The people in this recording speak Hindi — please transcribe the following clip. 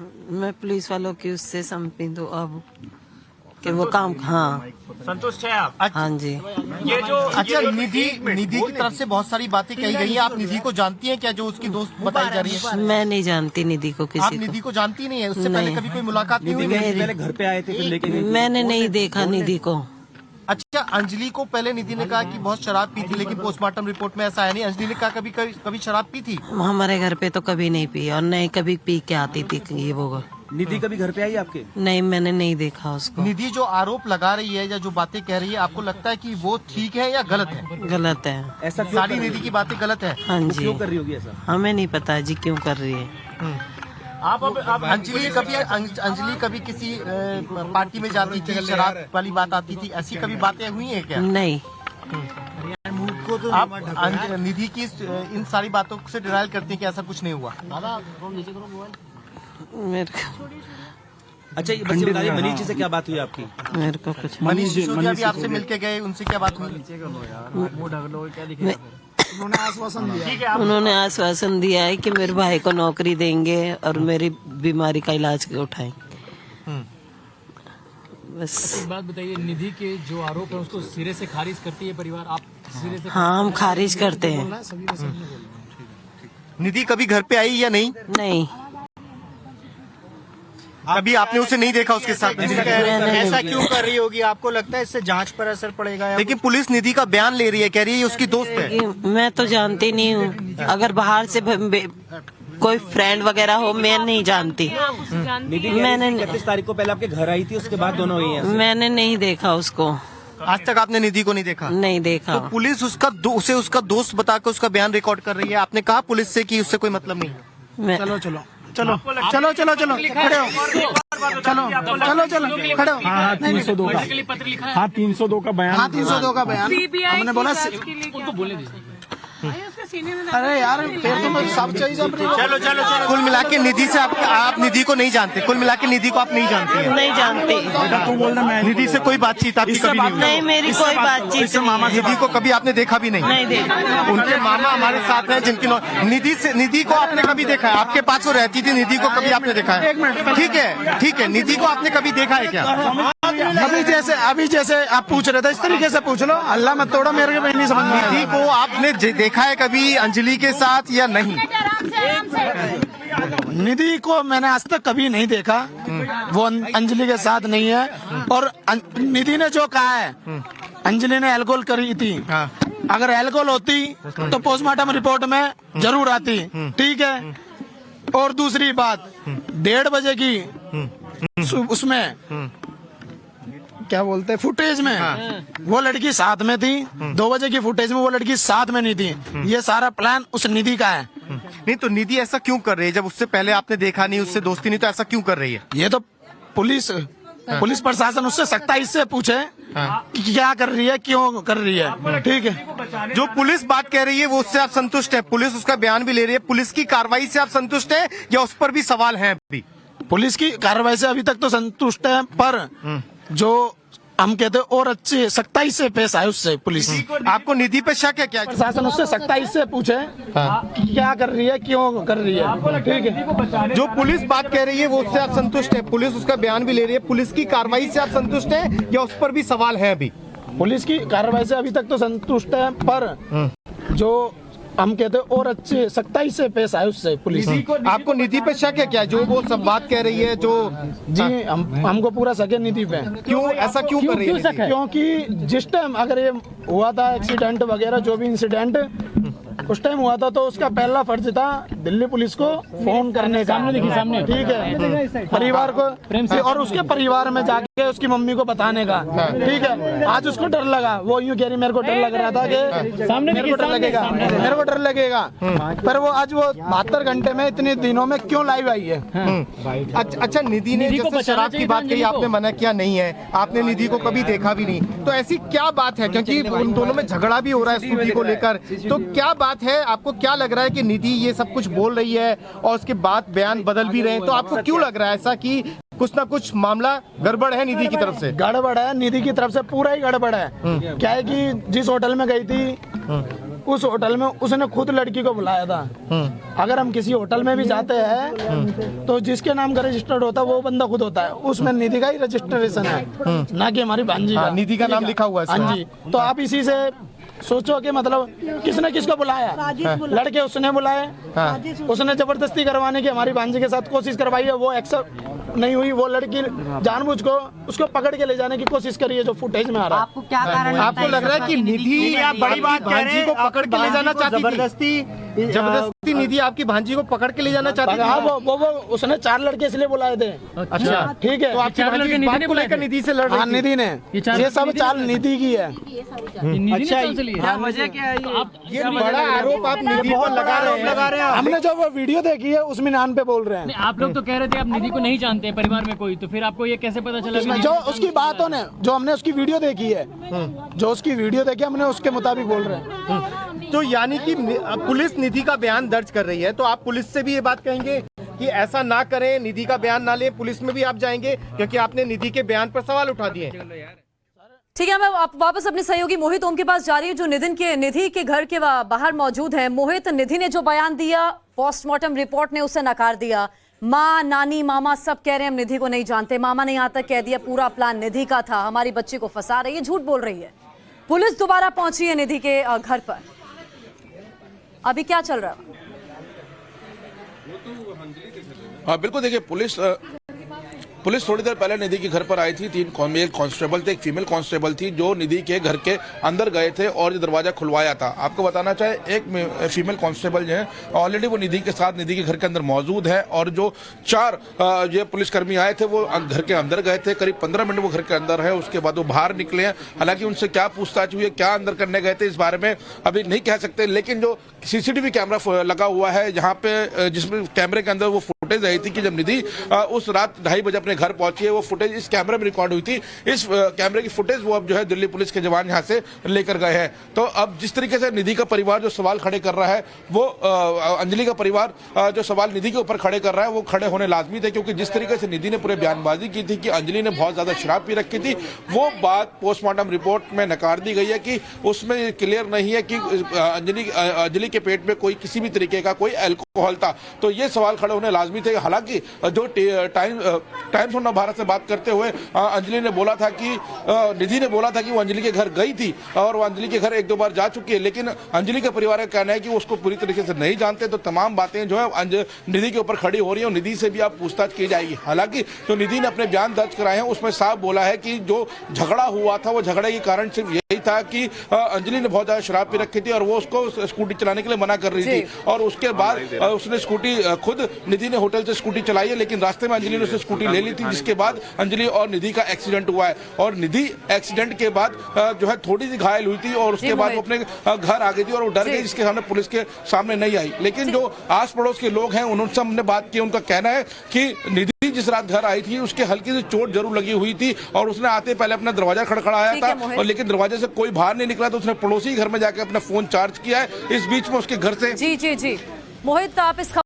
मैं पुलिस वालों की उससे संपित हूँ अब कि वो काम। हाँ, संतुष्ट है आप? हाँ जी। ये जो अच्छा, निधि की तरफ से बहुत सारी बातें कही गई हैं। आप निधि को जानती हैं क्या, जो उसकी दोस्त बताई जा रही है? मैं नहीं जानती निधि को, आप किसी निधि को। को जानती नहीं है? उससे पहले नहीं। कभी कोई मुलाकात नहीं हुई? पहले घर पे आए थे फिर लेके गए? मैंने नहीं देखा निधि को। अच्छा, अंजलि को पहले निधि ने कहा कि बहुत शराब पी थी, लेकिन पोस्टमार्टम रिपोर्ट में ऐसा है नहीं। अंजलि ने कहा कभी शराब पी थी? हमारे घर पे तो कभी नहीं पी और नहीं कभी पी के आती थी ये वो। निधि कभी घर पे आई आपके? नहीं, मैंने नहीं देखा उसको। निधि जो आरोप लगा रही है या जो बातें कह रही है, आपको लगता है कि वो ठीक है या गलत है? गलत है। ऐसा क्यों सारी निधि की बातें गलत है? हाँ वो जी। क्यों कर रही होगी ऐसा? हमें नहीं पता जी क्यों कर रही है। आप अब अंजलि कभी किसी पार्टी में जाती थी, शराब वाली बात आती थी, ऐसी कभी बातें हुई है क्या? नहीं। आप निधि की इन सारी बातों से डिनायल करती हैं कि ऐसा कुछ नहीं हुआ? मेरे को अच्छा, ये बच्चे बताइए, मनीष जी से क्या बात हुई आपकी? मेरे को कुछ मनीष सिसोदिया भी आपसे मिलके गए, उनसे क्या बात हुई? उन्होंने आश्वासन दिया है कि मेरे भाई को नौकरी देंगे और मेरी बीमारी का इलाज उठाएंगे। बस। एक बात बताइए, निधि के जो आरोप है उसको सिरे से खारिज करती है परिवार, आप सिरे से? हाँ, हम खारिज करते हैं। निधि कभी घर पे आई या नहीं? नहीं। कभी आपने उसे नहीं देखा उसके साथ? ऐसा क्यों कर रही होगी? आपको लगता है इससे जांच पर असर पड़ेगा? लेकिन पुलिस निधि का बयान ले रही है, कह रही है ये उसकी दोस्त है। मैं तो जानती नहीं हूँ। अगर बाहर से कोई फ्रेंड वगैरह हो, मैं नहीं जानती। निधि मैंने 31 तारीख को पहले आपके घर आई थी, उसके बाद दोनों हुई हैं। मैंने नहीं देखा उसको। आज तक आपने निधि को नहीं देखा? नहीं देखा। तो पुलिस उसे उसका दोस्त बताकर उसका बयान रिकॉर्ड कर रही है। आपने कहा पुलिस से कि उससे कोई मतलब नहीं है? मैं चलो खड़े हो, चलो खड़े हो। हाँ, 302 का। हाँ, 302 का बयान। हाँ, 302 का बयान हमने बोला। उनको बोले दीजिए। अरे यार, फिर तो मैं सब चाहिए। चलो कुल मिला के निधि से आप निधि को नहीं जानते? कुल मिला के निधि को आप नहीं जानती हैं? नहीं जानती। तू बोलना, मैं निधि से कोई बातचीत आपकी कभी नहीं हुई? नहीं, मेरी कोई बातचीत नहीं। निधि को कभी आपने देखा भी नहीं? नहीं देखा। उनके मामा हमारे साथ हैं जिनकी निधि को आपने कभी देखा है? आपके पास वो रहती थी, निधि को कभी आपने देखा है? ठीक है, निधि को आपने कभी देखा है क्या? अभी जैसे आप पूछ रहे थे, इस तरीके से पूछ लो। अल्लाह मत तोड़ो, मेरे को नहीं समझ में। निधि को आपने देखा है कभी अंजलि के साथ या नहीं? निधि को मैंने आज तक कभी नहीं देखा। वो अंजलि के साथ नहीं है। और निधि ने जो कहा है, अंजलि ने अल्कोहल करी थी। अगर अल्कोहल होती तो पोस्टमार्टम रिपोर्ट में जरूर आती। ठीक है। और दूसरी बात, 1:30 बजे की उसमें क्या बोलते हैं, फुटेज में वो लड़की साथ में थी। 2 बजे की फुटेज में वो लड़की साथ में नहीं थी। ये सारा प्लान उस निधि का है। नहीं तो निधि ऐसा क्यों कर रही है? जब उससे पहले आपने देखा नहीं, उससे दोस्ती नहीं, तो ऐसा क्यों कर रही है? ये तो पुलिस प्रशासन उससे सख्ताई से पूछे कि क्या कर रही है, क्यों कर रही है। ठीक है। जो पुलिस बात कह रही है वो उससे आप संतुष्ट है? पुलिस उसका बयान भी ले रही है, पुलिस की कार्रवाई से आप संतुष्ट है या उस पर भी सवाल है? अभी पुलिस की कार्रवाई से अभी तक तो संतुष्ट है, पर जो हम कहते हैं और अच्छी सख्ताई से पेश आए उससे पुलिस। आपको निधि पे शक है क्या? प्रशासन उससे सख्ताई से पूछे कि क्या कर रही है, क्यों कर रही है। ठीक है। जो पुलिस बात कह रही है वो उससे आप संतुष्ट है? पुलिस उसका बयान भी ले रही है, पुलिस की कार्रवाई से आप संतुष्ट है या उस पर भी सवाल है? अभी पुलिस की कार्रवाई से अभी तक तो संतुष्ट है, पर जो हम कहते हैं और अच्छी सख्ताई से पेश आए उससे पुलिस। आपको निधि पे शक है क्या? जो वो सब बात कह रही है, जो जी हमको पूरा शक है निधि पे। क्यों ऐसा क्यों कर रही है? क्योंकि जिस टाइम अगर ये हुआ था एक्सीडेंट वगैरह, जो भी इंसिडेंट उस टाइम हुआ था, तो उसका पहला फर्ज था दिल्ली पुलिस को फोन करने का। सामने ठीक है, परिवार को और उसके परिवार में जाके उसकी मम्मी को बताने का। ठीक है। आज उसको डर लगा, वो यूँ कह रही मेरे को डर लग रहा था कि मेरे को डर लगेगा, पर वो आज वो 72 घंटे में, इतने दिनों में क्यों लाइव आई है। अच्छा, निधि ने जैसे शराब की बात कही, आपने मना किया नहीं है, आपने निधि को कभी देखा भी नहीं, तो ऐसी क्या बात है? क्योंकि उन दोनों में झगड़ा भी हो रहा है स्कूटी को लेकर, तो क्या बात है? आपको क्या लग रहा है कि निधि ये सब कुछ बोल रही है और उसके बाद बयान बदल भी रहे हैं, तो आपको क्यों लग रहा है ऐसा कि कुछ ना कुछ मामला गड़बड़ है निधि की तरफ से? गड़बड़ है, निधि की तरफ से पूरा ही गड़बड़ है। क्या है कि जिस होटल में गई थी उस होटल में उसने खुद लड़की को बुलाया था। अगर हम किसी होटल में भी जाते हैं तो जिसके नाम का रजिस्टर्ड होता है वो बंदा खुद होता है, उसमें निधि का ही रजिस्ट्रेशन है, ना कि हमारी भांजी का। निधि का नाम लिखा हुआ है इसमें। हाँ जी, तो आप इसी से सोचो कि मतलब किसने किसको बुलाया, लड़के उसने बुलाए, उसने जबरदस्ती करवाने की हमारी भांजी के साथ कोशिश करवाई है, वो एक्सेप्ट नहीं हुई। वो लड़की जानबूझ को उसको पकड़ के ले जाने की कोशिश करी है, जो फुटेज में आ रहा है। आपको क्या कारण आपको लग रहा है कि निधि आप बड़ी बात कह रहे भांजी हैं, को पकड़ के ले जाना चाहती थी? जबरदस्ती निधि आपकी भांजी को पकड़ के ले जाना चाहती थी? हाँ, वो उसने 4 लड़के इसलिए बुलाए थे। अच्छा, ठीक है, तो आपकी भांजी इस बात को लेकर निधि से लड़ रही हाँ थी? निधि ने, ये सब चाल निधि की है। अच्छा, क्या वजह क्या है ये बड़ा आरोप आप निधि पर लगा रहे हैं। हमने जो वो वीडियो देखी है उसमें नाम पे बोल रहे हैं। आप लोग तो कह रहे थे आप निधि को नहीं जानते हैं परिवार में कोई, तो फिर आपको ये कैसे पता चला? इसमें जो उसकी बातों ने, जो हमने उसकी वीडियो देखी है, जो उसकी वीडियो देखी हमने उसके मुताबिक बोल रहे हैं। तो यानी कि पुलिस निधि का बयान दर्ज कर रही है, तो आप पुलिस से भी ये बात कहेंगे कि ऐसा ना करें, निधि का बयान ना लें, पुलिस में भी आप जाएंगे क्योंकि आपने निधि के बयान पर सवाल उठा दिए। ठीक है, मैं वापस अपने सहयोगी मोहित ओम के पास जा रही हूँ, जो निधि के घर के बाहर मौजूद है। मोहित, निधि ने जो बयान दिया, पोस्टमार्टम रिपोर्ट ने उसे नकार दिया। माँ, नानी, मामा सब कह रहे हैं हम निधि को नहीं जानते। मामा ने यहाँ तक कह दिया पूरा प्लान निधि का था, हमारी बच्ची को फंसा रही है, झूठ बोल रही है। पुलिस दोबारा पहुंची है निधि के घर पर, अभी क्या चल रहा है? हाँ बिल्कुल, देखिए पुलिस थोड़ी देर पहले निधि के घर पर आई थी। 3 मेल कांस्टेबल थे, एक फीमेल कांस्टेबल थी जो निधि के घर के अंदर गए थे और दरवाजा खुलवाया था। आपको बताना चाहे, एक फीमेल कांस्टेबल जो है ऑलरेडी वो निधि के साथ निधि के घर के अंदर मौजूद है, और जो 4 ये पुलिसकर्मी आए थे वो घर के अंदर गए थे। करीब 15 मिनट वो घर के अंदर है, उसके बाद वो बाहर निकले हैं। हालांकि उनसे क्या पूछताछ हुई है, क्या अंदर करने गए थे, इस बारे में अभी नहीं कह सकते। लेकिन जो सीसीटीवी कैमरा लगा हुआ है जहाँ पे, जिसमें कैमरे के अंदर वो फुटेज आई थी कि जब निधि उस रात 2:30 बजे अपने घर पहुंची है, वो फुटेज इस कैमरे में रिकॉर्ड हुई थी। इस कैमरे की फुटेज वो अब जो है दिल्ली पुलिस के जवान यहां से लेकर गए हैं। तो अब जिस तरीके से निधि का परिवार जो सवाल खड़े कर रहा है, वो अंजलि का परिवार जो सवाल निधि के ऊपर खड़े कर रहा है, वो खड़े होने लाजमी थे, क्योंकि जिस तरीके से निधि ने पूरे बयानबाजी की थी कि अंजलि ने बहुत ज्यादा शराब पी रखी थी, वो बात पोस्टमार्टम रिपोर्ट में नकार दी गई है कि उसमें क्लियर नहीं है कि अंजलि के पेट में कोई किसी भी तरीके का कोई अल्कोहल था। तो ये सवाल खड़े होने लाजमी थे। हालांकि जो टाइम्स ऑफ भारत से बात करते हुए अंजलि ने बोला था कि निधि ने बोला था कि वो अंजलि के घर गई थी और वो अंजलि के घर 1-2 बार जा चुकी है, लेकिन अंजलि के परिवार का कहना है कि उसको पूरी तरीके से नहीं जानते। तो तमाम बातें जो है निधि के ऊपर खड़ी हो रही है और निधि से भी आप पूछताछ की जाएगी। हालांकि जो निधि ने अपने बयान दर्ज कराए हैं उसमें साफ बोला है कि जो झगड़ा हुआ था वो झगड़े के कारण सिर्फ यही था कि अंजलि ने बहुत ज्यादा शराब पी रखी थी और वो उसको स्कूटी चलाने के लिए मना कर रही थी, और उसके बाद उसने स्कूटी खुद निधि ने होटल से स्कूटी चलाई है, लेकिन रास्ते में अंजलि ने उससे स्कूटी ले ली थी, जिसके बाद अंजलि और निधि का एक्सीडेंट हुआ है। और निधि एक्सीडेंट के बाद जो है थोड़ी सी घायल हुई थी और उसके बाद वो अपने घर आ गई थी और वो डर गई, जिसके सामने पुलिस के सामने नहीं आई। लेकिन जो आस पड़ोस के लोग हैं उनसे हमने बात की, उनका कहना है कि निधि जिस रात घर आई थी उसके हल्की सी चोट जरूर लगी हुई थी और उसने आते पहले अपना दरवाजा खड़खड़ाया था, और लेकिन दरवाजे से कोई बाहर नहीं निकला, तो उसने पड़ोसी घर में जाकर अपना फोन चार्ज किया है। इस बीच में उसके घर से जी मोहित, आप इस